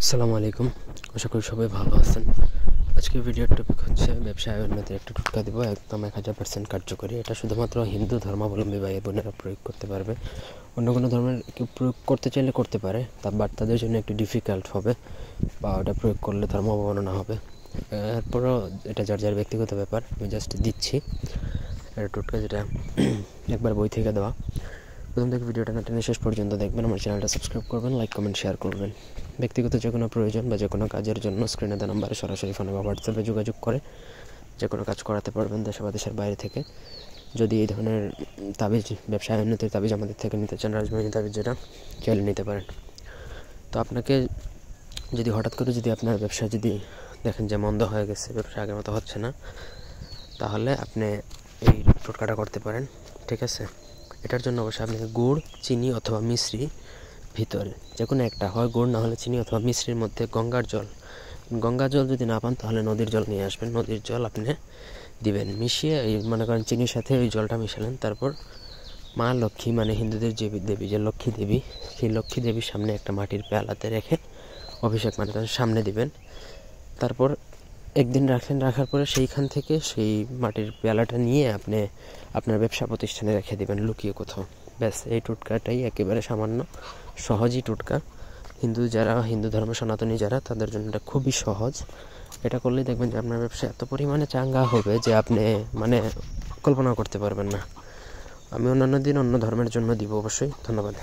আসসালামু আলাইকুম। আশা করি সবাই ভালো আছেন। আজকে ভিডিওর টপিক হচ্ছে ব্যবসায় উন্নতির একটা টোটকা দেবো, একদম 1000% কার্যকরী। এটা শুধুমাত্র হিন্দু ধর্মাবলম্বী ভাই বোনেরা প্রয়োগ করতে পারবে। অন্য কোনো ধর্মের কেউ প্রয়োগ করতে চাইলে করতে পারে, বাট তাদের জন্য একটু ডিফিকাল্ট হবে, বা ওটা প্রয়োগ করলে ধর্ম অবমাননা হবে। এরপরও এটা যার যার ব্যক্তিগত ব্যাপার। আমি জাস্ট দিচ্ছি একটা টোটকা, যেটা একবার বই থেকে দেওয়া। প্রথম থেকে ভিডিওটা না টেনে শেষ পর্যন্ত দেখবেন। আমার চ্যানেলটা সাবস্ক্রাইব করবেন, লাইক কমেন্ট শেয়ার করবেন। ব্যক্তিগত যে কোনো প্রয়োজন বা যে কোনো কাজের জন্য স্ক্রিনে দেওয়া নাম্বারে সরাসরি ফোনে বা হোয়াটসঅ্যাপে যোগাযোগ করে যে কোনো কাজ করাতে পারবেন, দেশে বা দেশের বাইরে থেকে। যদি এই ধরনের তাবিজ, ব্যবসায় উন্নতির তাবিজ আমাদের থেকে নিতে চান, রাজবাড়ি তাবিজ যেটা, চাইলে নিতে পারেন। তো আপনাকে যদি হঠাৎ করে যদি আপনার ব্যবসা যদি দেখেন যে মন্দ হয়ে গেছে, ব্যবসা আগের মতো হচ্ছে না, তাহলে আপনি এই টোটকাটা করতে পারেন, ঠিক আছে? এটার জন্য অবশ্যই আপনাকে গুড়, চিনি অথবা মিশ্রি ভিতরে যে কোনো একটা, হয় গুড় না হলে চিনি, অথবা মিশ্রির মধ্যে গঙ্গার জল যদি না পান তাহলে নদীর জল নিয়ে আসবেন। নদীর জল আপনি দিবেন, মিশিয়ে এই মনে করেন চিনির সাথে ওই জলটা মিশালেন। তারপর মা লক্ষ্মী, মানে হিন্দুদের যে দেবী, যে লক্ষ্মী দেবী, সেই লক্ষ্মী দেবীর সামনে একটা মাটির পেয়ালাতে রেখে অভিষেক, মানে তার সামনে দিবেন। তারপর একদিন রাখার পরে সেইখান থেকে সেই মাটির পেয়ালাটা নিয়ে আপনি আপনার ব্যবসা প্রতিষ্ঠানে রেখে দেবেন, লুকিয়ে কোথাও। ব্যাস, এই টোটকাটাই একেবারে সামান্য সহজই টোটকা। হিন্দু ধর্ম সনাতনী যারা, তাদের জন্য এটা খুবই সহজ। এটা করলেই দেখবেন যে আপনার ব্যবসা এত পরিমাণে চাঙ্গা হবে যে আপনি মানে কল্পনা করতে পারবেন না। আমি অন্যান্য দিন অন্য ধর্মের জন্য দিব অবশ্যই। ধন্যবাদ।